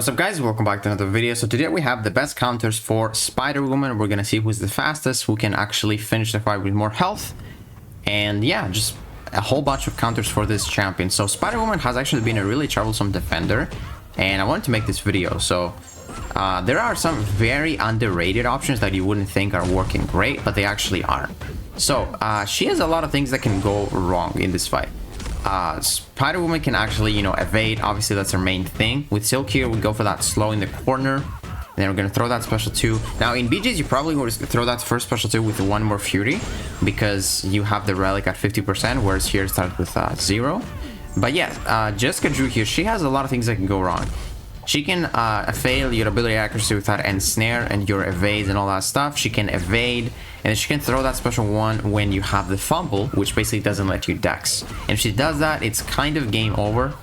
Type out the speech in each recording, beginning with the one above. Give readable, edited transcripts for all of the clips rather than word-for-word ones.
What's up guys, welcome back to another video. So today we have the best counters for Spider-Woman. We're gonna see who's the fastest, who can actually finish the fight with more health, and yeah, just a whole bunch of counters for this champion. So Spider-Woman has actually been a really troublesome defender, and I wanted to make this video. So there are some very underrated options that you wouldn't think are working great, but they actually are. So she has a lot of things that can go wrong in this fight. Spider-Woman can actually, evade. Obviously, that's her main thing. With Silk here, we go for that slow in the corner. And then we're going to throw that special 2. Now, in BGs, you probably want to throw that first special 2 with one more Fury, because you have the relic at 50%, whereas here it starts with 0. But yeah, Jessica Drew here, she has a lot of things that can go wrong. She can fail your ability accuracy with that ensnare and your evades and all that stuff. She can evade, and then she can throw that special 1 when you have the fumble, which basically doesn't let you dex. And if she does that, it's kind of game over.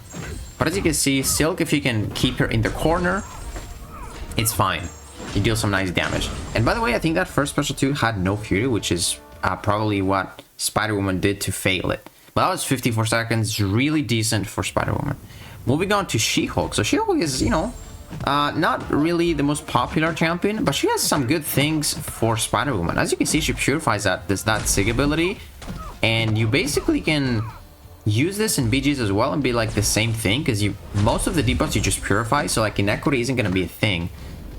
But as you can see, Silk, if you can keep her in the corner, it's fine. You deal some nice damage. And by the way, I think that first special 2 had no Fury, which is probably what Spider-Woman did to fail it. But that was 54 seconds, really decent for Spider-Woman. Moving on to SheHulk. So SheHulk is, not really the most popular champion, but she has some good things for Spider-Woman. As you can see, she purifies that Sig ability, and you basically can use this in BGs as well and be like the same thing, because most of the debuffs you just purify, so like inequity isn't going to be a thing.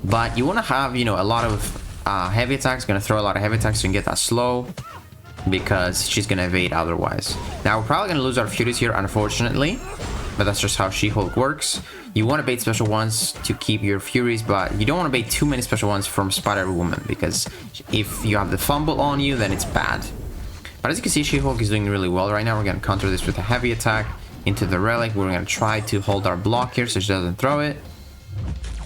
But you want to have, a lot of heavy attacks, going to throw a lot of heavy attacks so you can get that slow, because she's going to evade otherwise. Now, we're probably going to lose our Furies here, unfortunately. But that's just how SheHulk works. You want to bait special ones to keep your Furies, but you don't want to bait too many special ones from Spider-Woman, because if you have the fumble on you, then it's bad. But as you can see, SheHulk is doing really well right now. We're going to counter this with a heavy attack into the relic. We're going to try to hold our block here so she doesn't throw it.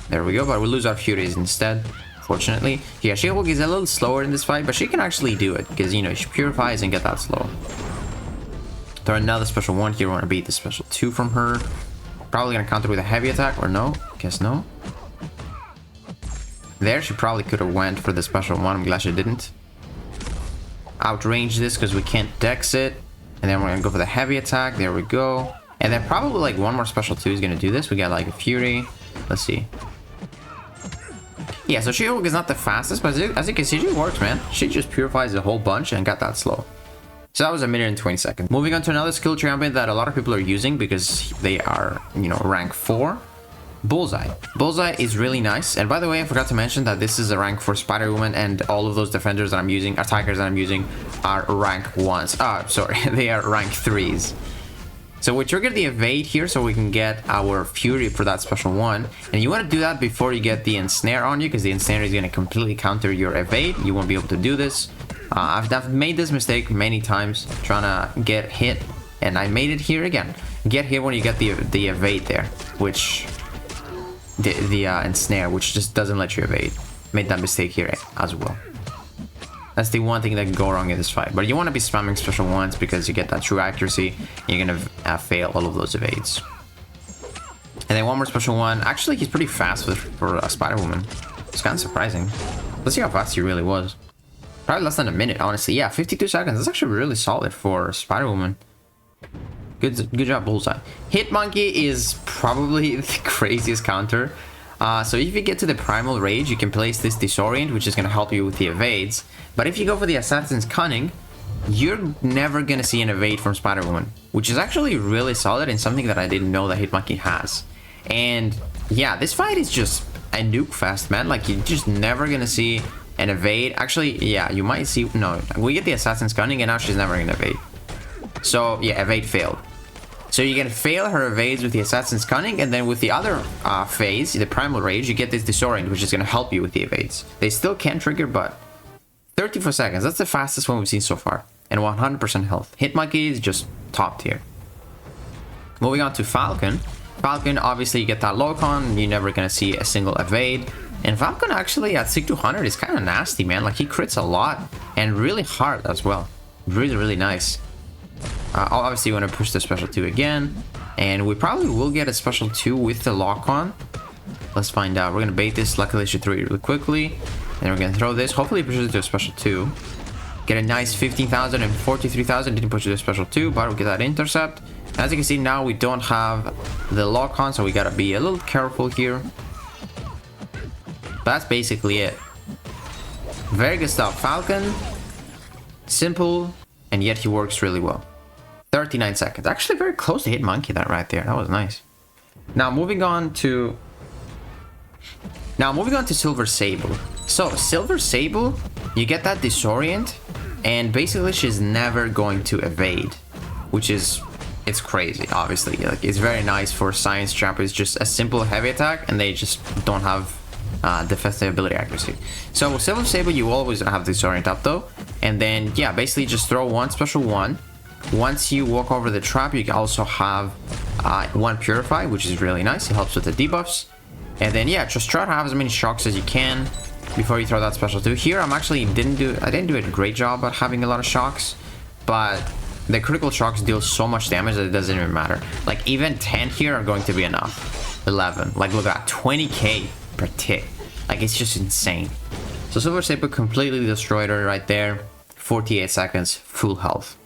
There we go, but we lose our Furies instead, fortunately. Yeah, SheHulk is a little slower in this fight, but she can actually do it, because, she purifies and get that slow. Throw another special 1 here. We want to beat the special 2 from her. Probably going to counter with a heavy attack, or no? Guess no. There, she probably could have went for the special 1. I'm glad she didn't. Outrange this because we can't dex it. And then we're going to go for the heavy attack. There we go. And then probably like one more special 2 is going to do this. We got like a Fury. Let's see. Yeah, so SheHulk is not the fastest, but as you can see, she works, man. She just purifies a whole bunch and got that slow. So that was 1 minute and 20 seconds. Moving on to another skill champion that a lot of people are using because they are, rank 4. Bullseye. Bullseye is really nice. And by the way, I forgot to mention that this is a rank for Spider-Woman, and all of those defenders that I'm using, attackers that I'm using, are rank 1s. Sorry, they are rank 3s. So we trigger the evade here so we can get our Fury for that special 1. And you want to do that before you get the ensnare on you, because the ensnare is going to completely counter your evade. You won't be able to do this. I've made this mistake many times trying to get hit, and I made it here again. Get hit when you get the evade there, which the ensnare, which just doesn't let you evade. Made that mistake here as well. That's the one thing that can go wrong in this fight. But you want to be spamming special 1s because you get that true accuracy. And you're gonna fail all of those evades. And then one more special 1. Actually, he's pretty fast for Spider-Woman. It's kind of surprising. Let's see how fast he really was. Probably less than 1 minute, honestly. Yeah, 52 seconds. That's actually really solid for Spider-Woman. Good job, Bullseye. HitMonkey is probably the craziest counter. So if you get to the Primal Rage, you can place this Disorient, which is going to help you with the evades. But if you go for the Assassin's Cunning, you're never going to see an evade from Spider-Woman, which is actually really solid and something that I didn't know that HitMonkey has. And yeah, this fight is just a nuke fest, man. Like, you're just never going to see an evade. Actually, yeah, you might see... No, we get the Assassin's Cunning, and now she's never going to evade. So, yeah, evade failed. So you can fail her evades with the Assassin's Cunning, and then with the other phase, the Primal Rage, you get this Disorient, which is going to help you with the evades. They still can trigger, but 34 seconds. That's the fastest one we've seen so far. And 100% health. HitMonkey is just top tier. Moving on to Falcon. Falcon, obviously, you get that Locon. You're never going to see a single evade. And Falcon actually at Sig 200 is kind of nasty, man. Like, he crits a lot and really hard as well. Really, really nice. Obviously, you want to push the special 2 again. And we probably will get a special 2 with the lock-on. Let's find out. We're going to bait this. Luckily, she threw it really quickly. And we're going to throw this. Hopefully, it pushes it to a special 2. Get a nice 15,000 and 43,000. Didn't push it to a special 2, but we'll get that intercept. As you can see, now we don't have the lock-on, so we got to be a little careful here. That's basically it. Very good stuff. Falcon, simple, and yet he works really well. 39 seconds. Actually very close to HitMonkey that right there. That was nice. Now moving on to Silver Sable. So Silver Sable, you get that disorient, and basically she's never going to evade, which is, it's crazy. Obviously, like, it's very nice for science champions. Just a simple heavy attack, and they just don't have defensive ability accuracy. So with Silver Sable, you always have disorient up though, and then yeah, basically just throw one special one. Once you walk over the trap, you can also have one purify, which is really nice. It helps with the debuffs. And then yeah, just try to have as many shocks as you can before you throw that special 2. Here I didn't do a great job at having a lot of shocks, but the critical shocks deal so much damage that it doesn't even matter. Like even 10 here are going to be enough. 11, like look at that, 20k per tick. Like it's just insane. So Silver Sable completely destroyed her right there. 48 seconds, full health.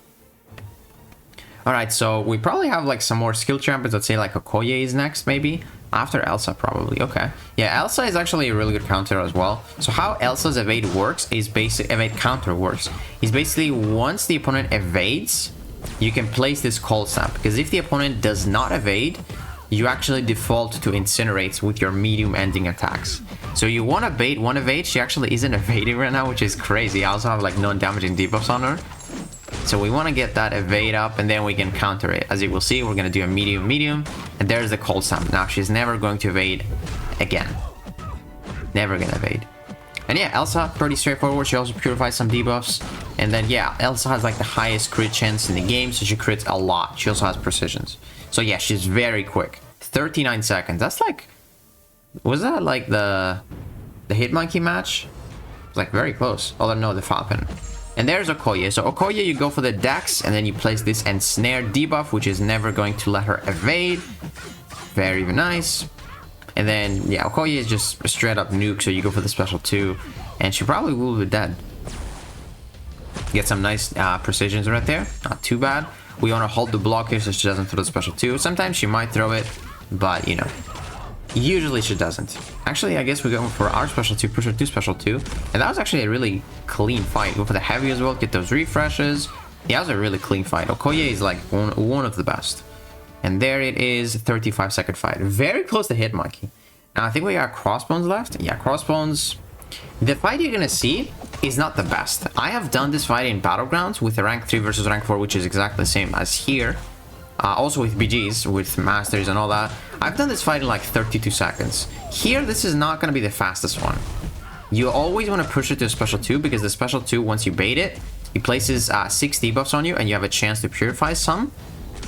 Alright, so we probably have like some more skill champions. Let's say like Okoya is next, maybe. After Elsa, probably. Okay. Yeah, Elsa is actually a really good counter as well. So how Elsa's evade works is evade counter works. Is basically once the opponent evades, you can place this cold snap. Because if the opponent does not evade, you actually default to incinerates with your medium ending attacks. So you want to bait one evade. She actually isn't evading right now, which is crazy. I also have like non-damaging debuffs on her. So we want to get that evade up, and then we can counter it. As you will see, we're going to do a medium, and there's the cold snap. Now she's never going to evade again. Never going to evade. And yeah, Elsa, pretty straightforward. She also purifies some debuffs. And then yeah, Elsa has like the highest crit chance in the game, so she crits a lot. She also has precisions. So yeah, she's very quick. 39 seconds. That's like... Was that like the HitMonkey match? It's like very close. Oh no, the Falcon. And there's Okoya. So Okoya, you go for the Dex, and then you place this ensnare debuff, which is never going to let her evade. Very nice. And then, yeah, Okoya is just a straight up nuke, so you go for the special 2, and she probably will be dead. Get some nice precisions right there. Not too bad. We want to hold the block here so she doesn't throw the special 2. Sometimes she might throw it, but, you know, usually she doesn't. Actually, I guess we're going for our special 2, push her to special 2. And that was actually a really clean fight. Go for the heavy as well, get those refreshes. Yeah, that was a really clean fight. Okoya is like one of the best. And there it is, 35-second fight. Very close to HitMonkey. Now, I think we got Crossbones left. Yeah, Crossbones. The fight you're gonna see is not the best. I have done this fight in battlegrounds with a rank 3 versus rank 4, which is exactly the same as here. Also with BGs, with masters and all that. I've done this fight in like 32 seconds. Here, this is not going to be the fastest one. You always want to push it to a special 2, because the special 2, once you bait it, it places 6 debuffs on you, and you have a chance to purify some.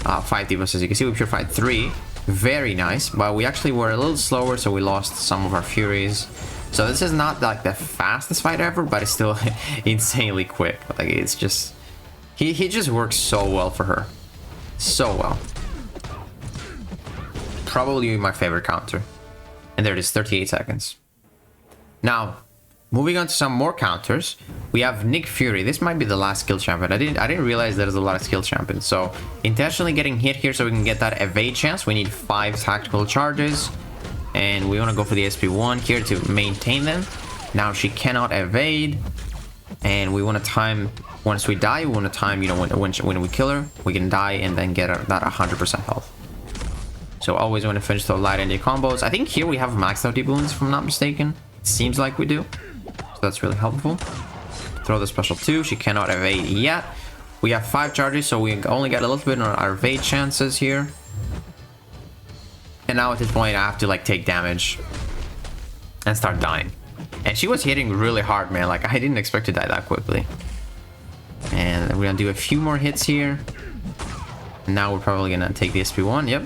5 debuffs, as you can see, we purified 3. Very nice, but we actually were a little slower, so we lost some of our furies. So this is not like the fastest fight ever, but it's still insanely quick. Like, it's just... He just works so well for her. So well. Probably my favorite counter. And there it is, 38 seconds. Now, moving on to some more counters, we have Nick Fury. This might be the last skill champion. I didn't realize there's a lot of skill champions. So, intentionally getting hit here so we can get that evade chance. We need 5 tactical charges. And we want to go for the SP1 here to maintain them. Now she cannot evade. And we want to time... Once we die, we want to time, you know, when we kill her, we can die and then get that 100% health. So always want to finish the light ND combos. I think here we have maxed out D-Balloons, if I'm not mistaken. It seems like we do. So that's really helpful. Throw the special 2. She cannot evade yet. We have 5 charges, so we only get a little bit on our evade chances here. And now at this point, I have to like take damage and start dying. And she was hitting really hard, man. Like, I didn't expect to die that quickly. And we're gonna do a few more hits here. Now we're probably gonna take the SP1. Yep.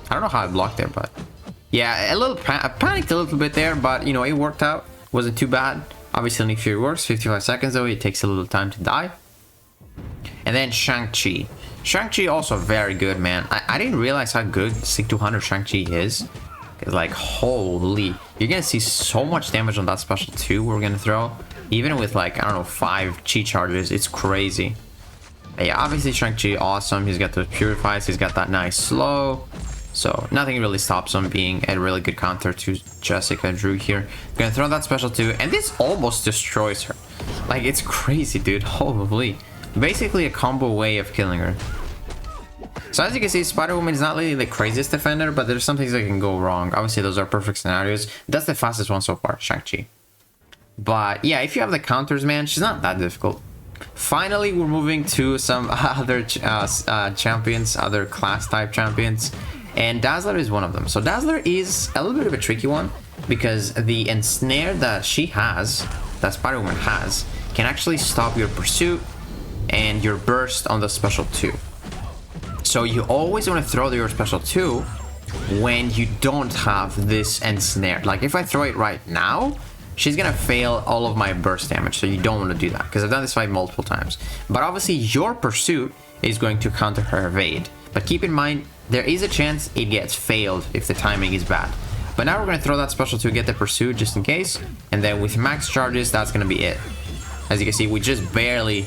I don't know how I blocked there, but yeah, I panicked a little bit there, but you know, it worked out. Wasn't too bad. Obviously, Nick Fury works. 55 seconds though. It takes a little time to die. And then ShangChi. ShangChi also very good, man. I didn't realize how good Sig 200 ShangChi is. Cause like, holy, you're gonna see so much damage on that special 2 we're gonna throw. Even with like, I don't know, 5 chi charges, it's crazy. But yeah, obviously ShangChi, awesome. He's got the purifies, he's got that nice slow. So nothing really stops him being a really good counter to Jessica Drew here. Gonna throw that special 2, and this almost destroys her. Like, it's crazy, dude. Holy. Basically a combo way of killing her. So as you can see, Spider-Woman is not really the craziest defender, but there's some things that can go wrong. Obviously, those are perfect scenarios. That's the fastest one so far, ShangChi. But yeah, if you have the counters, man, she's not that difficult. Finally, we're moving to some other champions, other class type champions. And Dazzler is one of them. So Dazzler is a little bit of a tricky one because the ensnare that she has, that Spider-Woman has, can actually stop your pursuit and your burst on the special 2. So you always want to throw your special 2 when you don't have this ensnare. Like if I throw it right now, she's gonna fail all of my burst damage. So you don't want to do that because I've done this fight multiple times. But obviously your pursuit is going to counter her evade. But keep in mind, there is a chance it gets failed if the timing is bad. But now we're going to throw that special to get the pursuit just in case. And then with max charges, that's going to be it. As you can see, we just barely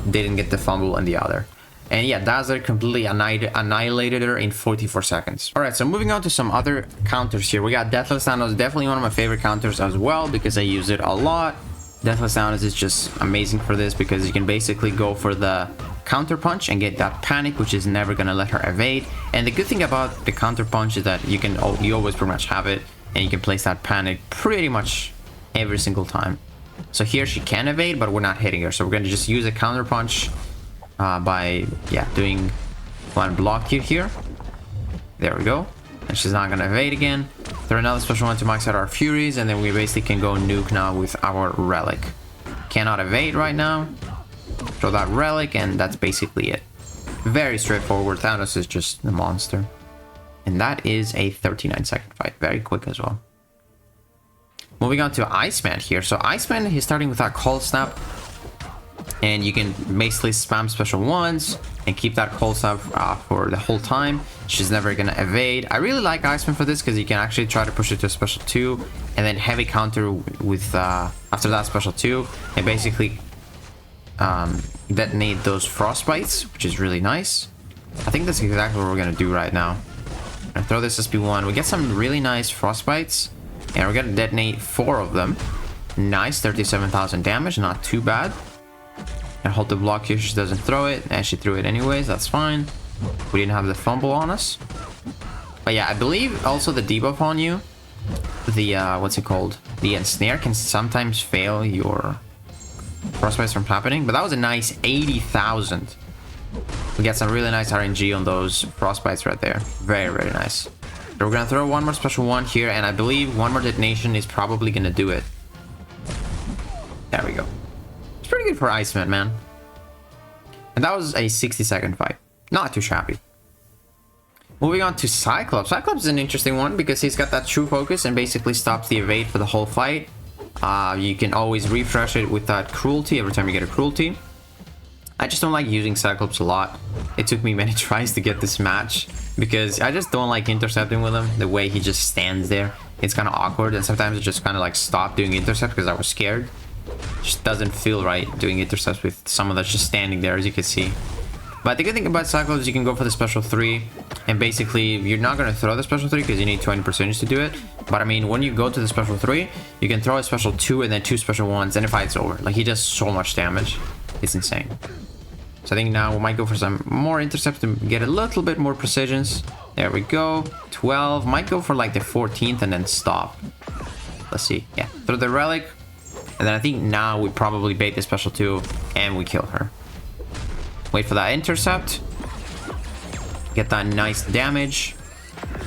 didn't get the fumble on the other. And yeah, Dazzler completely annihilated her in 44 seconds. Alright, so moving on to some other counters here. We got Deathless Thanos, definitely one of my favorite counters as well because I use it a lot. Deathless Thanos is just amazing for this because you can basically go for the counter punch and get that panic, which is never gonna let her evade. And the good thing about the counter punch is that you always pretty much have it, and you can place that panic pretty much every single time. So here she can evade, but we're not hitting her, so we're gonna just use a counter punch by doing one block here. There we go, and she's not gonna evade again. Throw another special one to max out our furies, and then we basically can go nuke now with our relic. Cannot evade right now. Throw that relic, and that's basically it. Very straightforward. Thanos is just a monster. And that is a 39-second fight. Very quick as well. Moving on to Iceman here. So Iceman, he's starting with that cold snap. And you can basically spam special ones and keep that cold snap for the whole time. She's never gonna evade. I really like Iceman for this because you can actually try to push it to a special 2 and then heavy counter with after that special 2 and basically detonate those frostbites, which is really nice. I think that's exactly what we're gonna do right now. I'm gonna throw this SP1. We get some really nice frostbites, and we're gonna detonate 4 of them. Nice, 37,000 damage, not too bad. And hold the block here, she doesn't throw it, and she threw it anyways, that's fine. We didn't have the fumble on us. But yeah, I believe also the debuff on you, the what's it called? The ensnare can sometimes fail your frostbites from happening, but that was a nice 80,000. We get some really nice RNG on those frostbites right there. Very, very nice. So we're gonna throw one more special one here, and I believe one more detonation is probably gonna do it. There we go. It's pretty good for Iceman, man. And that was a 60-second fight. Not too shabby. Moving on to Cyclops. Cyclops is an interesting one because he's got that true focus and basically stops the evade for the whole fight. You can always refresh it with that cruelty every time you get a cruelty. I just don't like using Cyclops a lot. It took me many tries to get this match because I just don't like intercepting with him. The way he just stands there, it's kind of awkward, and sometimes I just kind of like stop doing intercept because I was scared. It just doesn't feel right doing intercepts with someone that's just standing there, as you can see. But the good thing about Cyclops is you can go for the special 3, and basically you're not going to throw the special 3 because you need 20% to do it. But I mean, when you go to the special 3, you can throw a special 2 and then 2 special 1s, and the fight's over. Like, he does so much damage. It's insane. So I think now we might go for some more intercepts to get a little bit more precisions. There we go. 12. Might go for like the 14th and then stop. Let's see. Yeah, throw the relic. And then I think now we probably bait the special 2 and we kill her. Wait for that intercept. Get that nice damage.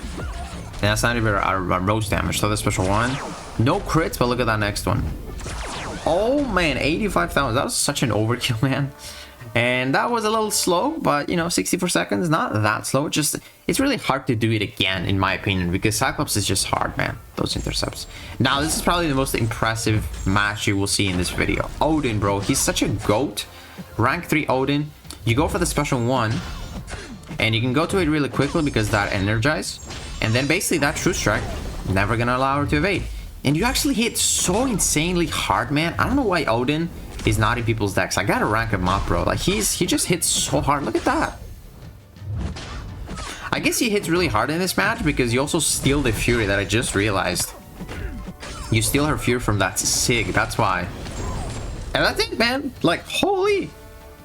And that's not even our roast damage. So the special 1. No crits, but look at that next one. Oh man, 85,000. That was such an overkill, man. And that was a little slow, but you know, 64 seconds, not that slow. It's really hard to do it again, in my opinion, because Cyclops is just hard, man. Those intercepts. Now, this is probably the most impressive match you will see in this video. Odin, bro, he's such a goat. Rank 3 Odin. You go for the special 1, and you can go to it really quickly because that energize, and then basically that true strike, never gonna allow her to evade. And you actually hit so insanely hard, man. I don't know why Odin is not in people's decks. I gotta rank him up, bro. Like, he just hits so hard. Look at that. I guess he hits really hard in this match because you also steal the Fury that I just realized. You steal her Fury from that Sig, that's why. And that's it, man. Like, holy,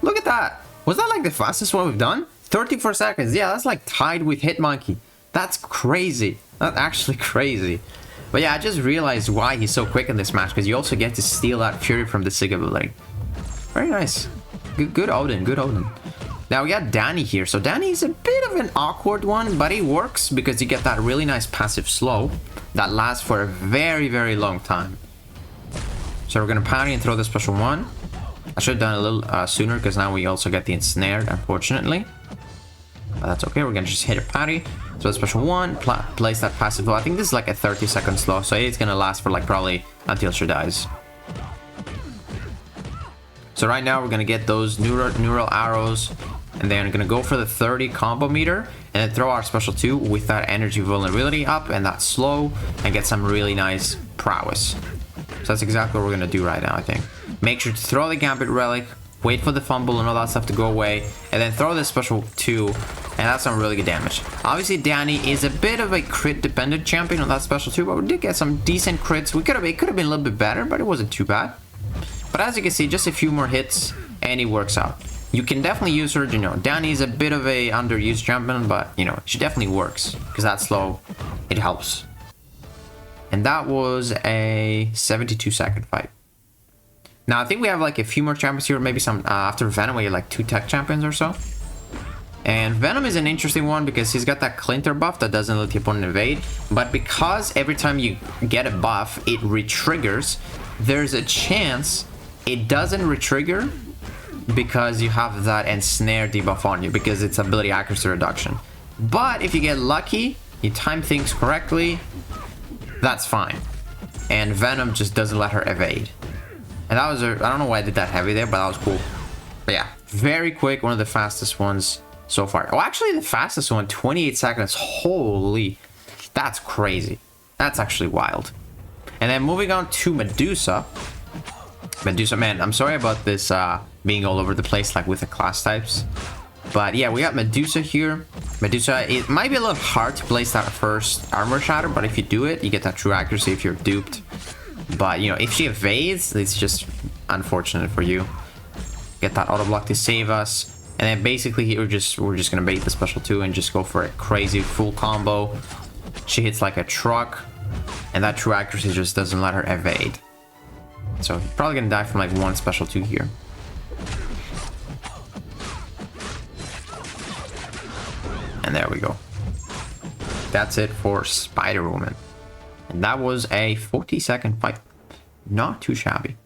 look at that. Was that like the fastest one we've done? 34 seconds. Yeah, that's like tied with HitMonkey. That's crazy. That's actually crazy. But yeah, I just realized why he's so quick in this match, because you also get to steal that Fury from the Sig ability. Very nice. Good Odin, good Odin. Now we got Danny here. So Danny is a bit of an awkward one, but he works because you get that really nice passive slow that lasts for a very, very long time. So we're gonna parry and throw the special one. I should have done a little sooner, because now we also get the ensnared, unfortunately. But that's okay, we're gonna just hit a parry. So the special one, place that passive slow. I think this is like a 30-second slow, so it's gonna last for like probably until she dies. So right now we're gonna get those neural arrows, and then we're gonna go for the 30 combo meter, and then throw our special 2 with that energy vulnerability up and that slow, and get some really nice prowess. So that's exactly what we're gonna do right now, I think. Make sure to throw the Gambit Relic, wait for the fumble and all that stuff to go away, and then throw this special 2, and that's some really good damage. Obviously, Danny is a bit of a crit-dependent champion on that special 2, but we did get some decent crits. It could have been a little bit better, but it wasn't too bad. But as you can see, just a few more hits, and it works out. You can definitely use her, you know, Danny is a bit of a underused champion, but, you know, she definitely works, because that slow, it helps. And that was a 72-second fight. Now, I think we have like a few more champions here, maybe some after Venom, we have like 2 tech champions or so. And Venom is an interesting one because he's got that Clinter buff that doesn't let the opponent evade. But because every time you get a buff, it re-triggers, there's a chance it doesn't re-trigger because you have that ensnare debuff on you, because it's ability accuracy reduction. But if you get lucky, you time things correctly, that's fine. And Venom just doesn't let her evade. And that was I don't know why I did that heavy there, but that was cool. But yeah, very quick, one of the fastest ones so far. Oh, actually the fastest one, 28 seconds. Holy, that's crazy. That's actually wild. And then moving on to Medusa. Medusa, man, I'm sorry about this being all over the place, like with the class types. But yeah, we got Medusa here. Medusa, it might be a little hard to place that first armor shatter, but if you do it, you get that true accuracy if you're duped. But, you know, if she evades, it's just unfortunate for you. Get that auto block to save us. And then basically we're just gonna bait the special 2 and just go for a crazy full combo. She hits like a truck, and that true accuracy just doesn't let her evade. So you're probably gonna die from like 1 special 2 here. And there we go. That's it for Spider-Woman. And that was a 40-second fight. Not too shabby.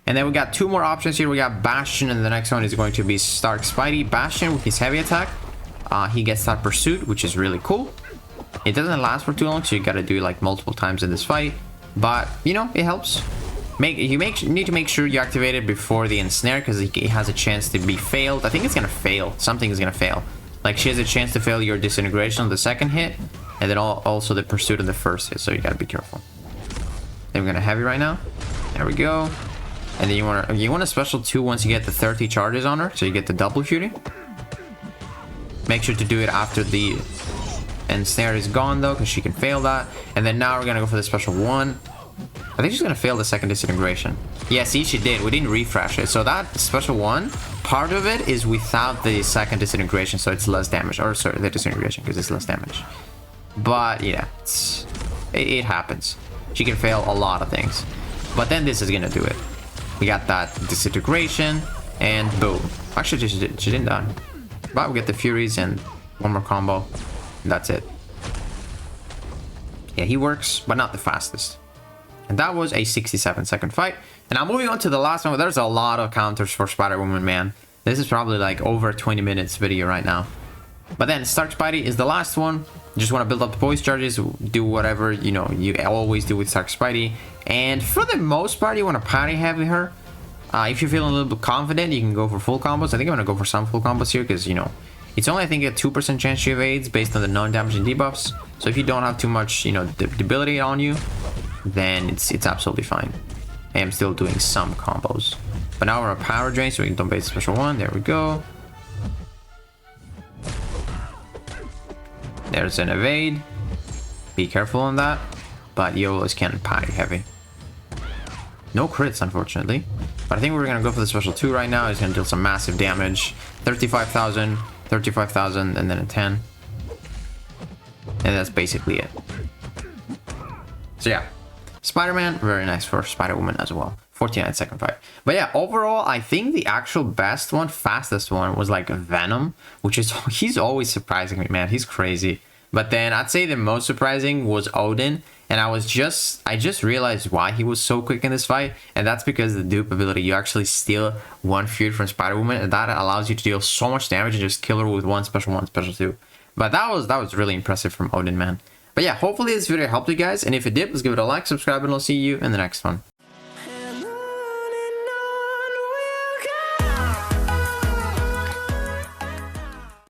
And then we got 2 more options here. We got Bastion, and the next one is going to be Stark Spidey. Bastion with his heavy attack. He gets that pursuit, which is really cool. It doesn't last for too long, so you gotta do it like multiple times in this fight. But, you know, it helps. You need to make sure you activate it before the ensnare, because it has a chance to be failed. I think it's gonna fail. Something is gonna fail. Like, she has a chance to fail your disintegration on the second hit, and then also the pursuit on the first hit, so you gotta be careful. Then we're gonna heavy right now. There we go. And then you want a special 2 once you get the 30 charges on her, so you get the double fury. Make sure to do it after the ensnare is gone though, because she can fail that. And then now we're gonna go for the special 1. I think she's gonna fail the second disintegration. Yeah, see, she did. We didn't refresh it. So that special 1, part of it is without the second disintegration, so it's less damage. Or sorry, the disintegration, because it's less damage. But yeah, it happens. She can fail a lot of things. But then this is gonna do it. We got that disintegration, and boom. Actually, she didn't die. But we get the Furies and 1 more combo. And that's it. Yeah, he works, but not the fastest. And that was a 67-second fight. And now moving on to the last one. There's a lot of counters for Spider-Woman, man. This is probably like over 20 minutes video right now. But then Stark Spidey is the last one. You just want to build up the voice charges, do whatever, you know, you always do with Stark Spidey. And for the most part, you want to parry heavy her. If you're feeling a little bit confident, you can go for full combos. I think I'm going to go for some full combos here because, you know, it's only, I think, a 2% chance she evades based on the non-damaging debuffs. So if you don't have too much, you know, debility on you, then it's absolutely fine. I am still doing some combos. But now we're a power drain, so we can don't bait special 1. There we go. There's an evade. Be careful on that. But you always can parry heavy. No crits, unfortunately. But I think we're gonna go for the special 2 right now. He's gonna deal some massive damage. 35,000, 35,000, and then a 10. And that's basically it. So yeah, Spider-Man, very nice for Spider-Woman as well. 49-second fight. But yeah, overall, I think the actual best one, fastest one, was like Venom, which is, he's always surprising me, man. He's crazy. But then I'd say the most surprising was Odin. And I just realized why he was so quick in this fight. And that's because the dupe ability, you actually steal 1 Fury from Spider-Woman. And that allows you to deal so much damage and just kill her with 1 special 2. But that was really impressive from Odin, man. But yeah, hopefully this video helped you guys. And if it did, please give it a like, subscribe, and I'll see you in the next one.